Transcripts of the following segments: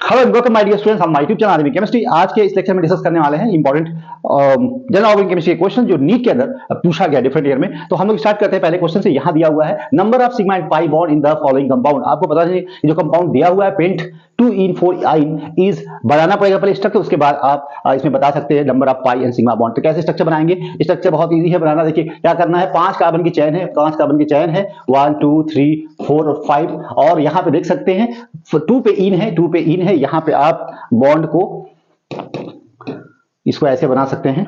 Hello welcome my dear students, हम YouTube channel RB chemistry. आज के इस लेक्चर में डिस्कस करने वाले हैं इंपॉर्टेंट जनरल ऑर्गेनिक केमिस्ट्री के क्वेश्चन जो नीट के अंदर पूछा गया डिफरेंट ईयर में। तो हम लोग स्टार्ट करते हैं पहले क्वेश्चन से। यहाँ दिया हुआ है number of sigma and pi bond in the following compound. आपको पता है जो कंपाउंड दिया हुआ है पेंट 2 इज बनाना पड़ेगा पहले स्ट्रक्चर, उसके बाद आप इसमें बता सकते हैं number of pi and sigma bond. तो कैसे स्ट्रक्चर बनाएंगे? स्ट्रक्चर बहुत इजी है बनाना। देखिए क्या करना है, 5 कार्बन की चेन है, 5 कार्बन की चेन है 1 2 3 4 और 5, और यहाँ पे देख सकते हैं 2 पे इन है, 2 पे इन है। यहाँ पे आप बॉन्ड को इसको ऐसे बना सकते हैं।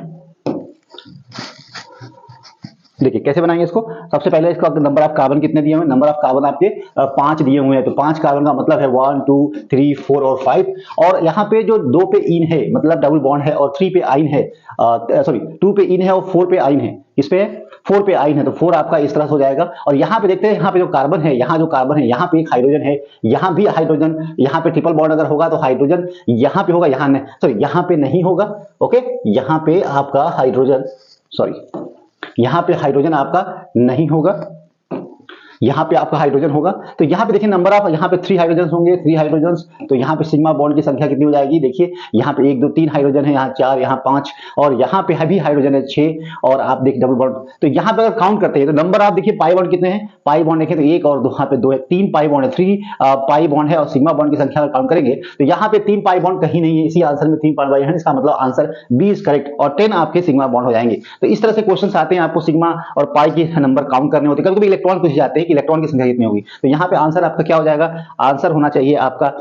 देखिए कैसे बनाएंगे इसको। सबसे पहले इसका नंबर ऑफ कार्बन कितने दिए हुए हैं? नंबर ऑफ कार्बन आपके 5 दिए हुए हैं, तो 5 कार्बन का मतलब है 1 2 3 4 और 5। और यहाँ पे जो 2 पे इन है मतलब डबल बॉन्ड है, और 3 पे आइन है, सॉरी 2 पे इन है और 4 पे आइन है। इस पे 4 पे आइन है, तो 4 आपका इस तरह से हो जाएगा। और यहाँ पे देखते हैं, यहाँ पे जो कार्बन है, यहाँ जो कार्बन है, यहाँ पे एक हाइड्रोजन है, यहाँ भी हाइड्रोजन। यहाँ पे ट्रिपल बॉन्ड अगर होगा तो हाइड्रोजन यहाँ पे होगा, यहाँ नहीं, सॉरी यहाँ पे नहीं होगा। ओके, यहाँ पे आपका हाइड्रोजन, सॉरी यहाँ पे हाइड्रोजन आपका नहीं होगा, यहाँ पे आपका हाइड्रोजन होगा। तो यहाँ पे देखिए नंबर ऑफ, यहाँ पे 3 हाइड्रोजन होंगे, 3 हाइड्रोजन। तो यहाँ पे सिग्मा बॉन्ड की संख्या कितनी हो जाएगी? देखिए यहाँ पे 1 2 3 हाइड्रोजन है, यहाँ 4, यहाँ 5, और यहाँ पे भी हाइड्रोजन है 6, और आप देखिए डबल बॉन्ड। तो यहाँ पे अगर काउंट करते हैं तो नंबर आप देखिए पाई बॉन्ड कितने हैं? पाई बॉन्ड देखें तो 1 और 2, यहाँ पे 2 है, 3 पाई बॉन्ड है, 3 पाई बॉन्ड है। और सिग्मा बॉन्ड की संख्या अगर काउंट करेंगे तो यहाँ पे 3 पाई बॉन्ड कहीं नहीं है, इसी आंसर में 3 पाई बॉन्ड है। इसका मतलब आंसर बी इज करेक्ट, और 10 आपके सिग्मा बॉन्ड हो जाएंगे। तो इस तरह से क्वेश्चन आते हैं, आपको सिग्मा और पाई के नंबर काउंट करने होते हैं। कभी-कभी इलेक्ट्रॉन पूछ जाते हैं कि इलेक्ट्रॉन की संख्या कितनी होगी। तो यहाँ पे आंसर आपका क्या हो जाएगा? आंसर होना चाहिए आपका,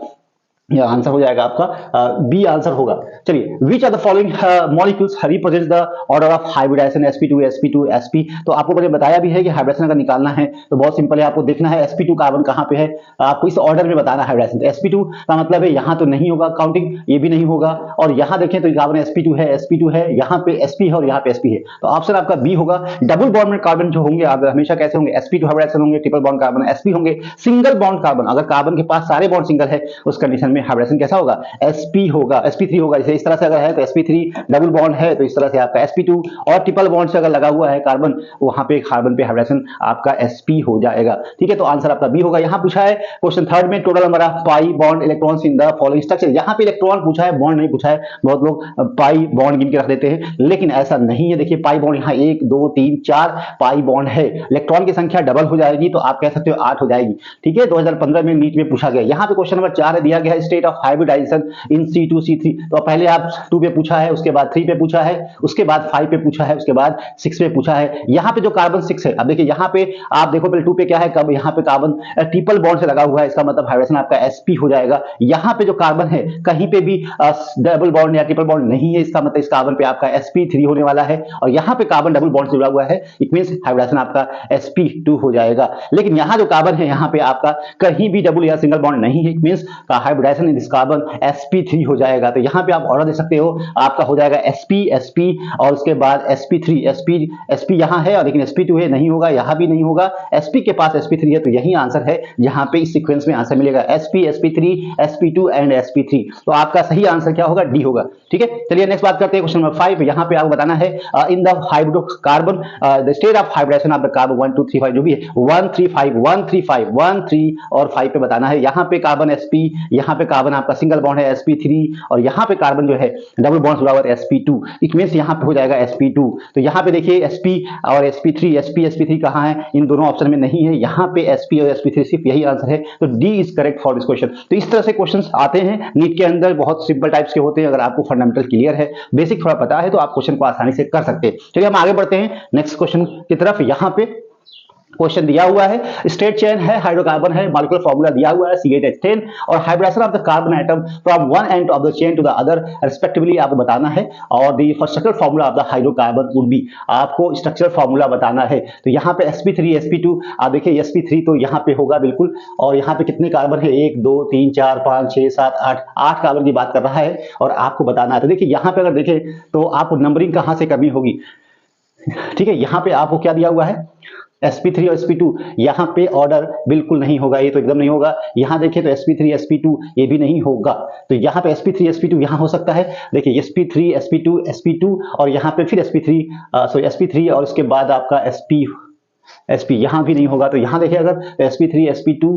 यह आंसर हो जाएगा आपका बी आंसर होगा। चलिए, which are the following molecules represents the order of hybridisation sp2 sp2 sp। तो आपको मैंने बताया भी है कि हाइब्रिडाइजेशन अगर निकालना है तो बहुत सिंपल है, आपको देखना है sp2 कार्बन कहाँ पे है, आपको इस ऑर्डर में बताना है हाइब्रिडाइजेशन। तो sp2 का मतलब है यहाँ तो नहीं होगा काउंटिंग, ये भी नहीं होगा। और यहाँ देखें तो कार्बन sp2 है, यहाँ पे sp है और यहाँ पे sp है, तो ऑप्शन आपका बी होगा। डबल बॉन्ड में कार्बन जो होंगे आप हमेशा कैसे होंगे? sp2 हाइब्रिडाइजेशन होंगे, ट्रिपल बॉन्ड कार्बन sp होंगे। सिंगल बॉन्ड कार्बन, अगर कार्बन के पास सारे बॉन्ड सिंगल है उस कंडीशन में हाइब्रिडाइजेशन कैसा होगा? sp होगा, sp3 होगा। जैसे इस तरह से अगर है तो sp3, डबल बॉन्ड है तो इस तरह से आपका sp2, और ट्रिपल बॉन्ड से अगर लगा हुआ है कार्बन, वहां पे कार्बन पे हाइब्रिडेशन आपका sp हो जाएगा। ठीक है, तो आंसर आपका बी होगा। यहां पूछा है क्वेश्चन थर्ड में total number of pi bond electrons in the following structure. यहां पे इलेक्ट्रॉन पूछा है, बॉन्ड नहीं पूछा है। बहुत लोग पाई बॉन्ड गिन के रख देते हैं, लेकिन ऐसा नहीं है। देखिए पाई बॉन्ड यहाँ 1 2 3 4 पाई बॉन्ड है, इलेक्ट्रॉन की संख्या डबल हो जाएगी तो आप कह सकते हो 8 हो जाएगी। ठीक है, 2015 में नीट में पूछा गया। यहाँ पे क्वेश्चन नंबर 4 दिया गया है state of hybridisation in C2C3। तो पहले आप 2 पे पूछा है, उसके बाद 3 पे पूछा है, उसके बाद 5 पे पूछा है, उसके बाद 6 पे पूछा है। यहाँ पे जो कार्बन 6 है, अब देखिए यहाँ पे आप देखो पहले 2 पे क्या है, कब यहाँ पे कार्बन ट्रिपल बॉन्ड से लगा हुआ है, इसका मतलब हाइब्रिडेशन आपका sp हो जाएगा। यहाँ पे जो कार्बन है कहीं पे भी डबल बॉन्ड या ट्रिपल बॉन्ड नहीं है, इसका मतलब इस कार्बन पे आपका sp3 होने वाला है। और यहाँ पे कार्बन डबल बॉन्ड से जुड़ा हुआ है, इट मींस हाइब्रिडेशन आपका sp2 हो जाएगा। लेकिन यहाँ जो कार्बन है यहाँ पे आपका कहीं भी डबल या सिंगल बॉन्ड नहीं है, it means hybridisation in this carbon sp3 हो जाएगा। तो यहाँ पे आप ऑर्डर दे सकते हो, आपका हो जाएगा sp और उसके बाद sp3 यहाँ है और लेकिन sp2 है, नहीं होगा, यहाँ भी नहीं होगा। sp के पास sp3 है, तो यही आंसर है जहाँ पे इस सीक्वेंस में आंसर मिलेगा sp3 sp2 एंड sp3। तो आपका सही आंसर क्या होगा? डी होगा। ठीक है, चलिए नेक्स्ट बात करते हैं क्वेश्चन नंबर 5। यहाँ पे आपको बताना है in the hydrocarbon the state of hybridisation of the carbon 1 2 3 5 जो भी है 1 3 5 1 3 5 1 3 और 5 पे बताना है। यहाँ पे कार्बन sp, यहाँ पे कार्बन आपका सिंगल बॉन्ड है sp3, और यहाँ पे कार्बन जो है डबल बॉन्ड जुड़ा हुआ है sp2, इट मींस यहाँ पे हो जाएगा sp2। तो यहाँ पे देखिए sp और sp3 कहाँ है? इन दोनों ऑप्शन में नहीं है, यहाँ पे sp और sp3 सिर्फ यही आंसर है। तो D is correct for this question. तो इस तरह से क्वेश्चंस आते हैं नीट के अंदर, बहुत सिंपल टाइप्स के होते हैं। अगर आपको फंडामेंटल क्लियर है, बेसिक थोड़ा पता है, तो आप क्वेश्चन को आसानी से कर सकते हैं। चलिए हम आगे बढ़ते हैं नेक्स्ट क्वेश्चन की तरफ। यहाँ पे क्वेश्चन दिया हुआ है, स्ट्रेट चेन है, हाइड्रोकार्बन है, मॉलिक्यूलर फार्मूला दिया हुआ है C8H10, और hybridisation of the carbon atom from one end of the chain to the other respectively आपको बताना है। और the structural formula of the hydrocarbon would be, आपको स्ट्रक्चरल फार्मूला बताना है। तो यहाँ पे sp3 sp2, आप देखिए sp3 तो यहाँ पे होगा बिल्कुल, और यहाँ पे कितने कार्बन है? 1 2 3 4 5 6 7 8 कार्बन की बात कर रहा है और आपको बताना है। तो देखिए यहाँ पे अगर देखें तो आपको नंबरिंग कहाँ से करनी होगी? ठीक है, यहाँ पे आपको क्या दिया हुआ है? sp3 और sp2, यहाँ पे ऑर्डर बिल्कुल नहीं होगा, ये तो एकदम नहीं होगा। यहाँ देखिए तो sp3 sp2 ये भी नहीं होगा, तो यहाँ पे sp3 sp2 यहाँ हो सकता है। देखिए sp3 sp2 और यहाँ पे फिर sp3 और उसके बाद आपका sp sp यहाँ भी नहीं होगा, तो यहाँ देखिए अगर sp3 sp2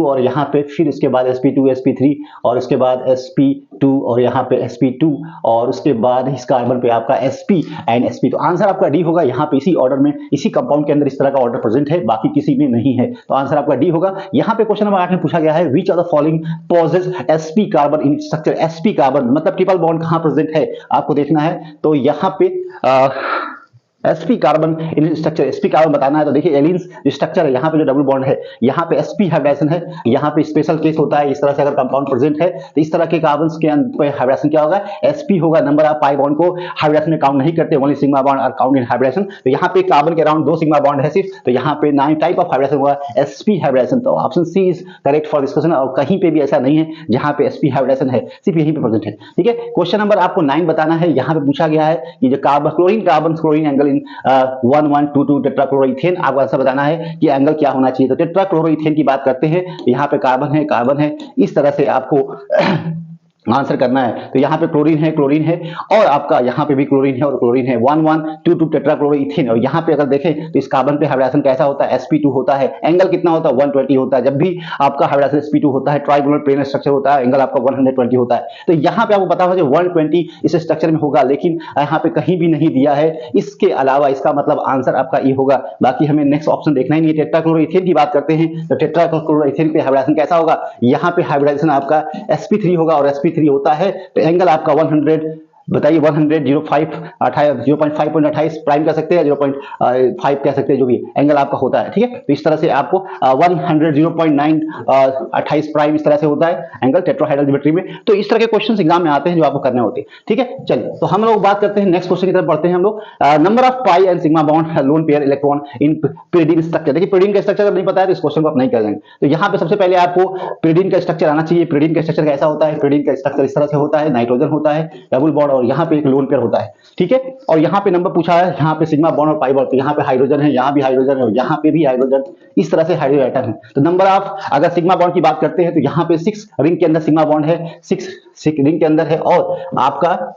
और यहाँ पे फिर उसके बाद sp2 sp3 और उसके बाद sp2 और यहाँ पे sp2 और उसके बाद इस कार्बन पे आपका sp एंड sp, तो आंसर आपका डी होगा। यहाँ पे इसी ऑर्डर में, इसी कंपाउंड के अंदर इस तरह का ऑर्डर प्रेजेंट है, बाकी किसी में नहीं है, तो आंसर आपका डी होगा। यहाँ पे क्वेश्चन नंबर 8 में पूछा गया है which are the following possess sp carbon in structure. sp carbon मतलब ट्रिपल बॉन्ड कहाँ प्रेजेंट है आपको देखना है, तो यहाँ पे sp carbon in structure, sp carbon बताना है। तो देखिए एलिन्स स्ट्रक्चर है, यहाँ पे जो डबल बॉन्ड है यहाँ पे sp हाइब्रिडेशन है, यहाँ पे स्पेशल केस होता है। इस तरह से अगर कंपाउंड प्रेजेंट है तो इस तरह के कार्बन्स के पे हाइब्रिडेशन क्या होगा, sp होगा। नंबर ऑफ पाई बॉन्ड को हाइब्रिडेशन में काउंट नहीं करते, only sigma bond are count in hybridisation. तो यहाँ पे कार्बन के अराउंड 2 सिग्मा बॉन्ड है सिर्फ, तो यहाँ पे 9 टाइप ऑफ हाइब्रिडेशन हुआ sp हाइब्रिडेशन। तो option C is correct for discussion, और कहीं पे भी ऐसा नहीं है जहाँ पे sp हाइब्रिडेशन है, सिर्फ यहीं पे प्रेजेंट है। ठीक है, क्वेश्चन नंबर आपको 9 बताना है। यहाँ पे पूछा गया है कि जो क्लोरीन एंगल इन 1122 टेट्राक्लोरोइथेन, आपको आंसर बताना है कि एंगल क्या होना चाहिए। तो टेट्राक्लोरोइथेन की बात करते हैं, यहाँ पे कार्बन है, इस तरह से आपको आंसर करना है। तो यहाँ पे क्लोरीन है और आपका यहाँ पे भी क्लोरीन है और क्लोरीन है, 1122 टेट्राक्लोरोइथेन। और यहाँ पे अगर देखें तो इस कार्बन पे हाइब्रिडेशन कैसा होता है, sp2 होता है। एंगल कितना होता है, 120 होता है। जब भी आपका हाइब्रिडेशन sp2 होता है, ट्राइगोनल प्लेन स्ट्रक्चर होता है, एंगल आपका 120 होता है। तो यहाँ पे आपको पता होगा 120 इस स्ट्रक्चर में होगा, लेकिन यहाँ पे कहीं भी नहीं दिया है इसके अलावा, इसका मतलब आंसर आपका ये होगा। बाकी हमें नेक्स्ट ऑप्शन देखना ही नहीं है। टेट्राक्लोरोइथेन की बात करते हैं, तो टेट्राक्लोरोइथेन पे हाइब्रिडेशन कैसा होगा, यहाँ पे हाइब्रिडेशन आपका sp3 होगा और sp3 होता है, तो एंगल आपका 100, बताइए 0.5 प्राइम कह सकते हैं, 0.5 कह सकते हैं, जो भी एंगल आपका होता है। ठीक है, तो इस तरह से आपको 0.28 प्राइम इस तरह से होता है एंगल टेट्राहाइड्रल ज्योमेट्री में। तो इस तरह के क्वेश्चंस एग्जाम में आते हैं जो आपको करने होते हैं। ठीक है, चलिए तो हम लोग बात करते हैं नेक्स्ट क्वेश्चन की तरफ बढ़ते हैं हम लोग। Number of pi and sigma bond lone pair electron in pyridine structure. देखिए pyridine का स्ट्रक्चर नहीं पता है तो इस क्वेश्चन को आप नहीं कर देंगे। तो यहाँ पे सबसे पहले आपको pyridine का स्ट्रक्चर आना चाहिए। pyridine का स्ट्रक्चर कैसा होता है, pyridine का स्ट्रक्चर इस तरह से होता है, नाइट्रोजन होता है, डबल बॉन्ड और यहाँ पे एक लोन पेयर होता है। ठीक है, और यहाँ पे नंबर पूछा है, यहाँ पे सिग्मा बॉन्ड और पाई बॉन्ड, तो यहाँ पे हाइड्रोजन है, यहाँ भी हाइड्रोजन है और यहाँ पे भी हाइड्रोजन, इस तरह से हाइड्रोजन एटम है। तो नंबर ऑफ अगर सिग्मा बॉन्ड की बात करते हैं तो यहाँ पे 6 रिंग के अंदर सिग्मा बॉन्ड है, 6 रिंग के अंदर है, और आपका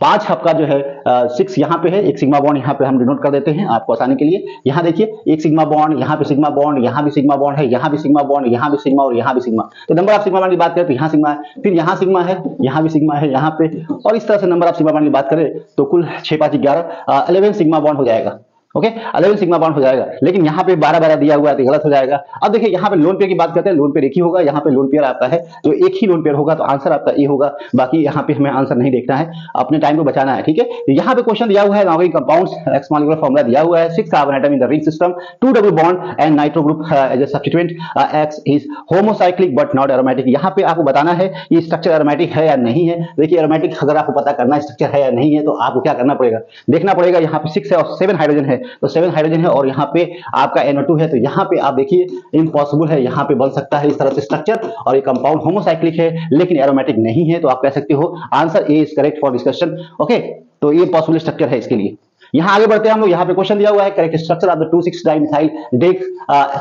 5 आपका जो है 6 यहाँ पे है, एक सिग्मा बॉन्ड यहाँ पे हम डिनोट कर देते हैं आपको आसानी के लिए। यहाँ देखिए एक सिग्मा बॉन्ड, यहाँ पे सिग्मा बॉन्ड, यहाँ भी सिग्मा बॉन्ड है, यहाँ भी सिग्मा बॉन्ड, यहाँ भी सिग्मा और यहाँ भी सिग्मा। तो नंबर ऑफ सिग्मा बॉन्ड की बात करें तो यहाँ सिग्मा है, फिर यहाँ सिग्मा है, यहाँ भी सिग्मा है यहाँ पे, और इस तरह से नंबर ऑफ सिग्मा बॉन्ड की बात करें तो कुल 6 5 11 11 सिग्मा बॉन्ड हो जाएगा। ओके, 11 सिग्मा बॉन्ड हो जाएगा, लेकिन यहाँ पे 12 दिया हुआ है तो गलत हो जाएगा। अब देखिए यहाँ पे लोन पेयर की बात करते हैं, लोन पेयर एक ही होगा, यहाँ पे लोन पेयर आपका है तो एक ही लोन पेयर होगा, तो आंसर आपका ए होगा। बाकी यहाँ पे हमें आंसर नहीं देखना है, अपने टाइम को बचाना है। ठीक है, तो यहाँ पे क्वेश्चन दिया हुआ है organic compounds, X molecular formula दिया हुआ है, 6 carbon atom in the ring system, 2 double bond and nitro group as a substituent, X is homocyclic but not aromatic. यहाँ पे आपको बताना है ये स्ट्रक्चर एरोमेटिक है या नहीं है। देखिए एरोमेटिक अगर आपको पता करना है स्ट्रक्चर है या नहीं है, तो आपको क्या करना पड़ेगा, देखना पड़ेगा। यहाँ पे 6 है और 7 हाइड्रोजन है, तो 7 हाइड्रोजन है और यहाँ पे आपका NO2 है, तो यहाँ पे आप देखिए इम्पॉसिबल है, यहाँ पे बन सकता है इस तरह से स्ट्रक्चर, और ये कंपाउंड होमोसाइक्लिक है लेकिन एरोमेटिक नहीं है, तो आप कह सकते हो answer A is correct for discussion. Okay, तो ये पॉसिबल स्ट्रक्चर है इसके लिए। यहाँ आगे बढ़ते हैं हम लोग। यहाँ पे क्वेश्चन दिया हुआ है correct structure of the 2,6 dimethyl dec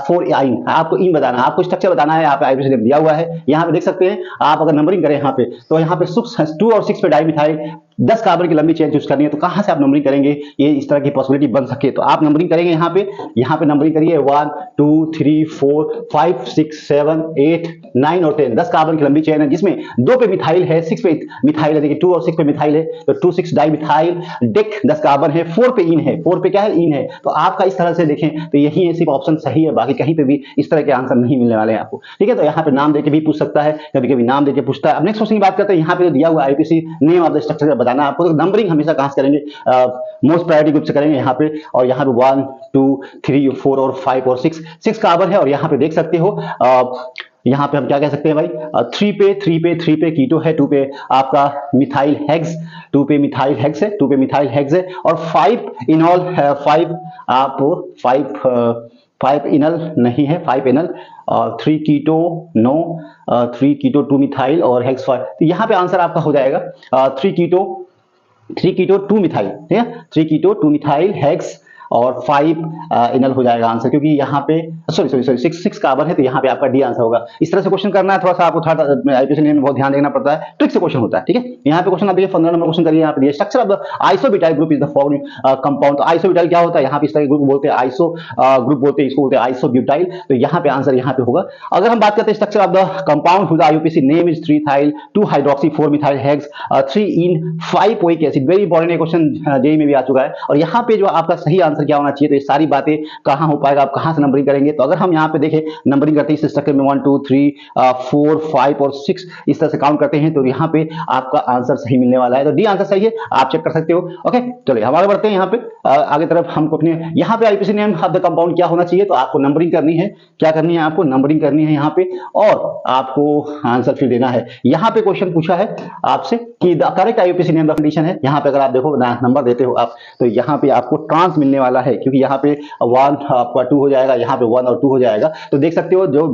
4-इन। आपको इन बताना है, आपको स्ट्रक्चर बताना है। यहाँ पे आईपीसी दिया हुआ है, यहाँ पे देख सकते हैं आप। अगर नंबरिंग करें यहाँ पे तो यहाँ पे 2 और 6 पे डाइमिथाइल 10 कार्बन की लंबी चेन चूज करनी है, तो कहां से आप नंबरिंग करेंगे, ये इस तरह की पॉसिबिलिटी बन सके तो आप नंबरिंग करेंगे। यहाँ पे नंबरिंग करिए 1 2 3 4 5 6 7 8 9 और 10। 10 कार्बन की लंबी चेन है जिसमें 2 पे मिथाइल है, 6 पे मिथाइल है। देखिए 2 और 6 पे मिथाइल है, तो 2,6 डाइमिथाइल डेक 10 कार्बन है, 4 पे इन है, 4 पे क्या है, इन है। तो आपका इस तरह से देखें तो यही है, सिर्फ ऑप्शन सही है, बाकी कहीं पे भी इस तरह के आंसर नहीं मिलने वाले हैं आपको। ठीक है, तो यहाँ पे नाम देके भी पूछ सकता है, कभी कभी नाम देके पूछता है। अब नेक्स्ट क्वेश्चन की बात करते हैं। यहाँ पे दिया हुआ IPC name of the structure बताना है आपको। तो नंबरिंग हमेशा कहां से करेंगे, मोस्ट प्रायोरिटी ग्रुप से करेंगे यहाँ पे, और यहाँ पे 1 2 3 4 और 5 और 6 कार्बन है, और यहाँ पे देख सकते हो यहाँ पे हम क्या कह सकते हैं भाई, 3 पे कीटो है, 2 पे आपका मिथाइल हेक्स, 2 पे मिथाइल हेक्स है, 2 पे मिथाइल हेक्स है, और 5 इनॉल 5 इनल नहीं है, 5 इनल, 3 कीटो नो, 3 कीटो 2 मिथाइल और हेक्स 5। तो यहाँ पे आंसर आपका हो जाएगा 3 कीटो 2 मिथाइल, ठीक है, 3 कीटो 2 मिथाइल हेक्स और 5 इनल हो जाएगा आंसर, क्योंकि यहाँ पे सॉरी 6 कार्बन है, तो यहाँ पे आपका डी आंसर होगा। इस तरह से क्वेश्चन करना है, थोड़ा सा आपको आईपीसी में बहुत ध्यान देना पड़ता है, ट्रिक से क्वेश्चन होता है, ठीक है। यहाँ पे क्वेश्चन आप देखिए 15 नंबर क्वेश्चन करिए, यहाँ पे structure of the isobutyl group is the following compound. तो आइसोब्यूटाइल क्या होता है, यहाँ पे इस तरह ग्रुप बोलते हैं आइसो ग्रुप बोलते हैं, इसको बोलते हैं आइसोब्यूटाइल। तो यहाँ पे आंसर यहाँ पे होगा। अगर हम बात करते हैं structure of the compound with IUPAC name is 3-थाइल 2-हाइड्रोक्सी 4-मिथाइल हेक्स 3-इन-5-ओइक acid. Very important question JEE में भी आ चुका है। और यहाँ पे जो आपका सही आंसर क्या होना चाहिए, तो ये सारी बातें कहाँ हो पाएगा, आप कहाँ से नंबरिंग करेंगे। तो अगर हम यहाँ पे देखें नंबरिंग करते हैं इस स्ट्रक्चर में 1 2 3 4 5 और 6 इस तरह से काउंट करते हैं, तो यहाँ पे आपका आंसर सही मिलने वाला है। तो डी आंसर सही है, आप चेक कर सकते हो। ओके, चलिए हम आगे बढ़ते हैं। यहाँ पे आगे तरफ हमको अपने यहाँ पे IPC name of the compound क्या होना चाहिए, तो आपको नंबरिंग करनी है। क्या करनी है, आपको नंबरिंग करनी है यहाँ पे, और आपको आंसर फिर देना है। यहाँ पे क्वेश्चन पूछा है आपसे कि the correct IUPAC name condition है। यहाँ पे अगर आप देखो नंबर देते हो आप, तो यहाँ पे आपको ट्रांस मिलने वाला है, क्योंकि यहाँ पे 1 आपका 2 हो जाएगा, यहाँ पे 1 और 2 हो जाएगा। तो देख सकते हो जो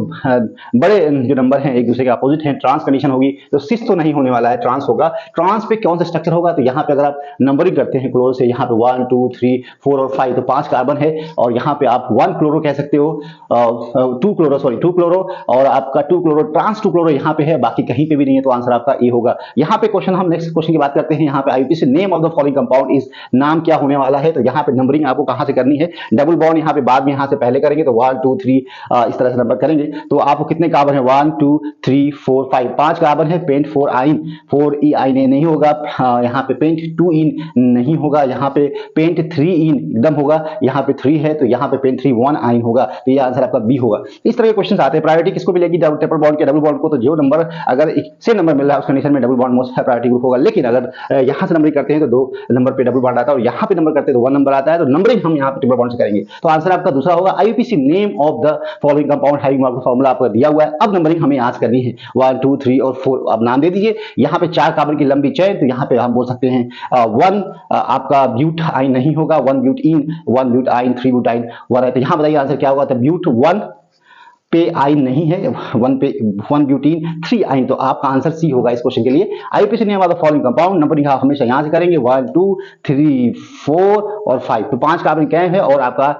बड़े जो नंबर हैं एक दूसरे के अपोजिट हैं, ट्रांस कंडीशन होगी। तो सिस तो नहीं होने वाला है, ट्रांस होगा। ट्रांस पे कौन सा स्ट्रक्चर होगा, तो यहाँ पे अगर आप नंबरिंग करते हैं क्लोरो से, यहाँ पे 1 2 3 4 और 5, तो 5 कार्बन है, और यहाँ पे आप 1 क्लोरो कह सकते हो, 2 क्लोरो और आपका 2 क्लोरो ट्रांस 2 क्लोरो यहाँ पे है, बाकी कहीं पे भी नहीं है। तो आंसर आपका ए होगा। यहाँ पे क्वेश्चन हम नेक्स्ट क्वेश्चन की बात करते हैं। यहाँ पे IUPAC name of the following compound is, नाम क्या होने वाला है। तो यहाँ पे नंबरिंग आपको कहाँ से करनी है, डबल बॉन्ड यहाँ पे बाद में यहाँ से पहले करेंगे, तो 1 2 3 इस तरह से नंबर करेंगे। तो आपको कितने कार्बन है, 1 2 3 4 5, 5 कार्बन है। पेंट 4 आइन, 4 ई आइन नहीं होगा, यहाँ पे पेंट 2 इन नहीं होगा, यहाँ पे पेंट 3 इन एकदम होगा, यहाँ पे 3 है, तो यहाँ पे पेंट 3 1 आइन होगा। तो ये आंसर आपका बी होगा। इस तरह के क्वेश्चन आते हैं। प्रायोरिटी किसको मिलेगी, ट्रिपल बॉन्ड के डबल बॉन्ड को। तो जो नंबर अगर से नंबर मिल रहा है उस कंडीशन में double bond most priority group होगा। लेकिन अगर यहाँ से नंबरिंग करते हैं तो 2 नंबर पे डबल बॉन्ड आता है, और यहाँ पे नंबर करते हैं तो 1 नंबर आता है। तो नंबरिंग हम यहाँ पे ट्रिपल बॉन्ड से करेंगे। तो आंसर आपका दूसरा होगा। IUPAC name of the following compound having formula आपको दिया हुआ है। अब नंबरिंग हमें आज करनी है 1 2 3 और 4। अब नाम दे दीजिए। यहाँ पे 4 कार्बन की लंबी चेन, तो यहाँ पे हम बोल सकते हैं 1 आपका ब्यूट आइन नहीं होगा, 1 ब्यूट इन, 1 ब्यूट आइन, 3 ब्यूट आइन 1 है। तो यहाँ बताइए आंसर क्या होगा। तो ब्यूट 1 पे आइन नहीं है, 1 ब्यूटीन 3 आइन। तो आपका आंसर सी होगा इस क्वेश्चन के लिए। IUPAC name of the following compound, numbering आप हमेशा यहां से करेंगे 1 2 3 4 और 5। तो 5 कार्बन क्या है, और आपका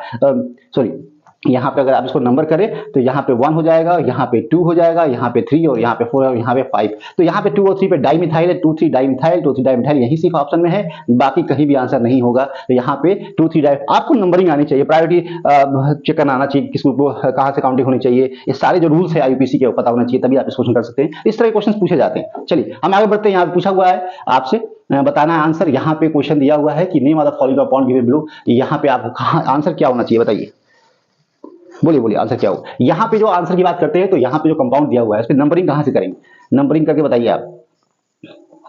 यहाँ पे अगर आप इसको नंबर करें तो यहाँ पे 1 हो जाएगा, यहाँ पे 2 हो जाएगा, यहाँ पे 3 और यहाँ पे 4 और यहाँ पे 5। तो यहाँ पे 2 और 3 पे डाइमिथाइल है, 2 3 डाइमिथाइल, 2 3 डाइमिथाइल यही सिर्फ ऑप्शन में है, बाकी कहीं भी आंसर नहीं होगा। तो यहाँ पे 2 3 आपको नंबरिंग आनी चाहिए, प्रायोरिटी चेक करना आना चाहिए, किस ग्रुप कहाँ से काउंटिंग होनी चाहिए, ये सारे जो रूल्स है आईयूपीसी के पता होना चाहिए, तभी आप इस क्वेश्चन कर सकते हैं। इस तरह के क्वेश्चन पूछे जाते हैं। चलिए हम आगे बढ़ते हैं। यहाँ पे पूछा हुआ है आपसे बताना है आंसर। यहाँ पे क्वेश्चन दिया हुआ है कि name of the following compound given below. यहाँ पे आपको कहाँ आंसर क्या होना चाहिए, बताइए, बोलिए आंसर क्या हो। यहाँ पे जो आंसर की बात करते हैं, तो यहाँ पे जो कंपाउंड दिया हुआ है, इसमें नंबरिंग कहाँ से करेंगे, नंबरिंग करके बताइए आप।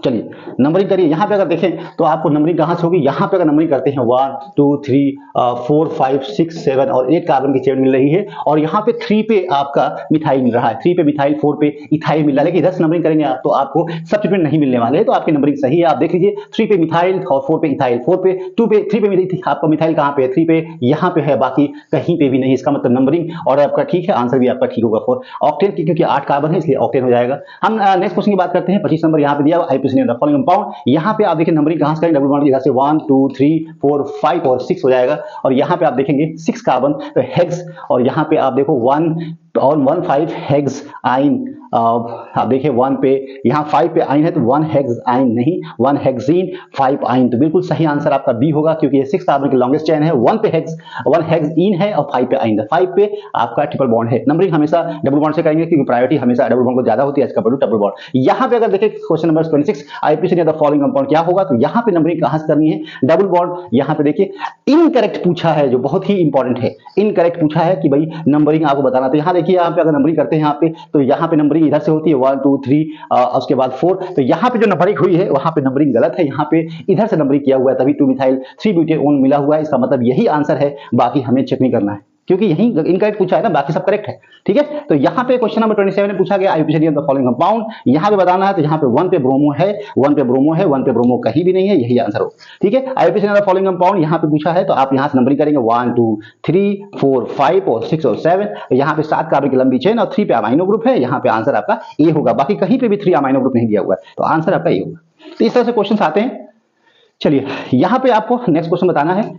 चलिए नंबरिंग करिए। यहाँ पे अगर देखें तो आपको नंबरिंग कहाँ से होगी, यहाँ पे अगर नंबरिंग करते हैं 1 2 3 4 5 6 7 और 8 कार्बन की चेन मिल रही है, और यहाँ पे 3 पे आपका मिथाइल मिल रहा है, 3 पे मिथाइल, 4 पे इथाइल मिल रहा है। लेकिन इधर से नंबरिंग करेंगे आप तो आपको सब्स्टिट्यूएंट नहीं मिलने वाले हैं, तो आपकी नंबरिंग सही है। आप देख लीजिए 3 पे मिथाइल और 4 पे इथाइल, 4 पे 2 पे 3 पे आपका मिथाइल कहाँ पे है, 3 पे यहाँ पे है, बाकी कहीं पे भी नहीं। इसका मतलब नंबरिंग और आपका ठीक है, आंसर भी आपका ठीक होगा। 4 ऑक्टेन की, क्योंकि 8 कार्बन है इसलिए ऑक्टेन हो जाएगा। हम नेक्स्ट क्वेश्चन की बात करते हैं। 25 नंबर यहाँ पे दिया हुआ IUPAC name of the following compound. यहाँ पे आप देखिए नंबरिंग कहां से करेंगे, डबल बॉन्ड इधर से 1 2 3 4 5 और 6 हो जाएगा, और यहाँ पे आप देखेंगे 6 कार्बन तो हेक्स, और यहाँ पे आप देखो 1 और 1 5 हेक्स आइन। आप देखिए 1 पे यहाँ 5 पे आइन है, तो 1 हेक्स आइन नहीं, 1 हेक्सीन 5 आइन। तो बिल्कुल सही आंसर आपका बी होगा, क्योंकि ये 6 कार्बन की लॉन्गेस्ट चेन है। 1 पे हेक्सीन है और 5 पे आइन है, 5 पे आपका ट्रिपल बॉन्ड है। नंबरिंग हमेशा डबल बॉन्ड से करेंगे, क्योंकि प्रायोरिटी हमेशा डबल बॉन्ड को ज्यादा होती है as compare to triple bond. यहाँ पे अगर देखें question number 26 IUPAC name of the following compound क्या होगा, तो यहाँ पे नंबरिंग कहां से करनी है, डबल बॉन्ड। यहाँ पे देखिए इनकरेक्ट पूछा है, जो बहुत ही इंपॉर्टेंट है, इनकरेक्ट पूछा है कि भाई नंबरिंग आपको बताना। तो यहाँ देखिए, यहाँ पे अगर नंबरिंग करते हैं यहाँ पे, तो यहाँ पे नंबरिंग इधर से होती है 1 2 3 उसके बाद 4। तो यहाँ पे जो नंबरिंग हुई है वहां पे नंबरिंग गलत है, यहाँ पे इधर से नंबरिंग किया हुआ है, तभी 2 मिथाइल 3 ब्यूटेनोन मिला हुआ है। इसका मतलब यही आंसर है, बाकी हमें चेक नहीं करना है, क्योंकि यही इनकरेक्ट पूछा है ना, बाकी सब करेक्ट है। ठीक है, तो यहाँ पे क्वेश्चन नंबर 27 में पूछा गया IUPAC name of the following compound. यहाँ पे बताना है, तो यहाँ पे 1 पे ब्रोमो है, 1 पे ब्रोमो है, 1 पे ब्रोमो कहीं भी नहीं है, यही आंसर हो। ठीक है, IUPAC name of the following compound यहाँ पे पूछा है, तो आप यहाँ से नंबरिंग करेंगे 1 2 3 4 5 और 6 और 7। यहाँ पे 7 कार्बन की लंबी चेन और 3 पे अमाइनो ग्रुप है, यहाँ पे आंसर आपका ए होगा। बाकी कहीं पे भी 3 अमाइनो ग्रुप नहीं दिया हुआ है, तो आंसर आपका ए होगा। तो इस तरह से क्वेश्चन आते हैं। चलिए यहाँ पे आपको नेक्स्ट क्वेश्चन बताना है।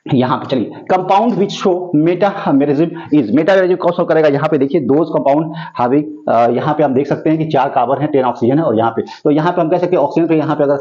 यहाँ पे चलिए compound which show metamerism is, metamerism कौन शो करेगा, यहाँ पे देखिए दोज कंपाउंड हैविंग, यहाँ पे हम देख सकते हैं कि 4 कार्बन है 10 ऑक्सीजन है, और यहाँ पे तो यहाँ पे हम कह सकते हैं ऑक्सीजन पे यहाँ पे अगर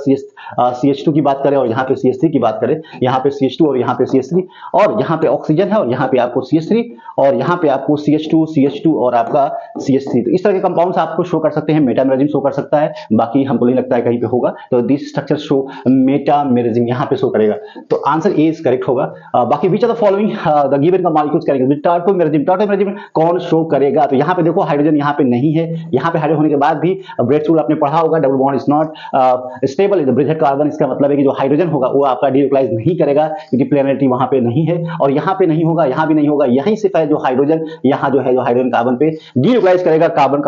CH2 की बात करें और यहाँ पे CH3 की बात करें, यहाँ पे CH2 और यहाँ पे CH3, और यहाँ पे ऑक्सीजन है और यहाँ पे आपको CH3 और यहाँ पे आपको CH2 और आपका CH3, तो इस तरह के कंपाउंड्स आपको शो कर सकते हैं, मेटामेरिज्म शो कर सकता है, बाकी हमको नहीं लगता है कहीं पे होगा, तो दिस स्ट्रक्चर शो मेटामेरिज्म यहाँ पे शो करेगा, तो आंसर ए इज करेक्ट होगा। बाकी which are the following the given का मॉलिक्यूल्स करेंगे, टार्टोमेरिज्म कौन शो करेगा, तो यहाँ पे देखो हाइड्रोजन यहाँ पे नहीं है, यहाँ पे हाइड्रोजन होने के बाद भी ब्रेड्स रूल आपने पढ़ा होगा, double bond is not stable in the bridged carbon, इसका मतलब है कि जो हाइड्रोजन होगा वो आपका डीन्यूक्लियाइज नहीं करेगा क्योंकि प्लेनरिटी वहां पे नहीं है, और यहाँ पे नहीं होगा, यहाँ भी नहीं होगा, यहीं सिर्फ है जो हाइड्रोजन, यहाँ जो है जो हाइड्रोजन कार्बन पे डीन्यूक्लियाइज करेगा कार्बन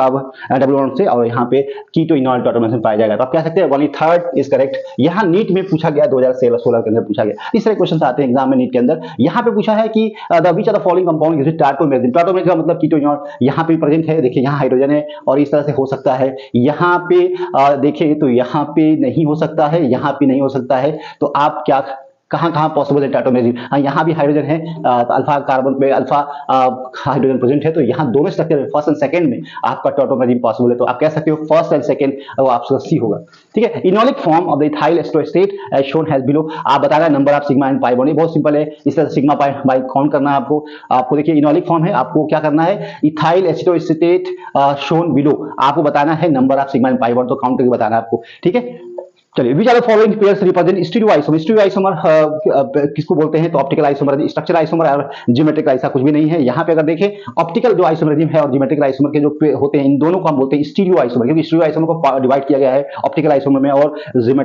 डबल बॉन्ड से, और यहाँ पे कीटो इनॉल टार्टोमेरिज्म पाया जाएगा, तो आप कह सकते हैं 1/3 इज करेक्ट। यहाँ नीट में पूछा गया 2016 के अंदर पूछा गया, इस तरह क्वेश्चन आते हैं एग्जाम में नीट के अंदर। यहाँ पे पूछा है कि the which are the following compound gives tautomerism, tautomerism का मतलब कीटो इनॉल, यहाँ पे प्रेजेंट है, देखिए यहाँ हाइड्रोजन है और इस तरह से हो सकता है, यहाँ पे देखिए तो यहाँ पे नहीं हो सकता है, यहाँ पे नहीं हो सकता है, तो आप क्या कहाँ पॉसिबल है टार्टोमेरिज्म, यहाँ भी हाइड्रोजन है, तो अल्फा कार्बन पे अल्फा हाइड्रोजन प्रेजेंट है, तो यहाँ दोनों स्ट्रक्चर में फर्स्ट एंड सेकंड में आपका टार्टोमेरिज्म पॉसिबल है, तो आप कह सकते हो फर्स्ट एंड सेकंड वो आपका सी होगा, ठीक है। Enolic form of the ethyl acetoacetate as shown has below, आप बताना number of sigma and pi bond, बहुत सिंपल है, इस तरह से सिग्मा पाई बाई काउंट करना है आपको देखिए इनोलिक फॉर्म है, आपको क्या करना है, इथाइल एस्टोएस्टेट शोन बिलो, आपको बताना है number of sigma and pi bond, तो काउंट करके बताना है आपको, ठीक है। चलिए which are the following pairs represent stereoisomer, stereoisomer किसको बोलते हैं, तो ऑप्टिकल आइसोमर, स्ट्रक्चर आइसोमर और ज्योमेट्रिक ऐसा कुछ भी नहीं है, यहाँ पे अगर देखें ऑप्टिकल जो आइसोमरिज्म है और ज्योमेट्रिक आइसोमर के जो होते हैं इन दोनों को हम बोलते हैं स्टीरियो आइसोमर, क्योंकि स्टीरियो आइसोमर को डिवाइड किया गया है ऑप्टिकल आइसोमर में और ज्योमेट्रिक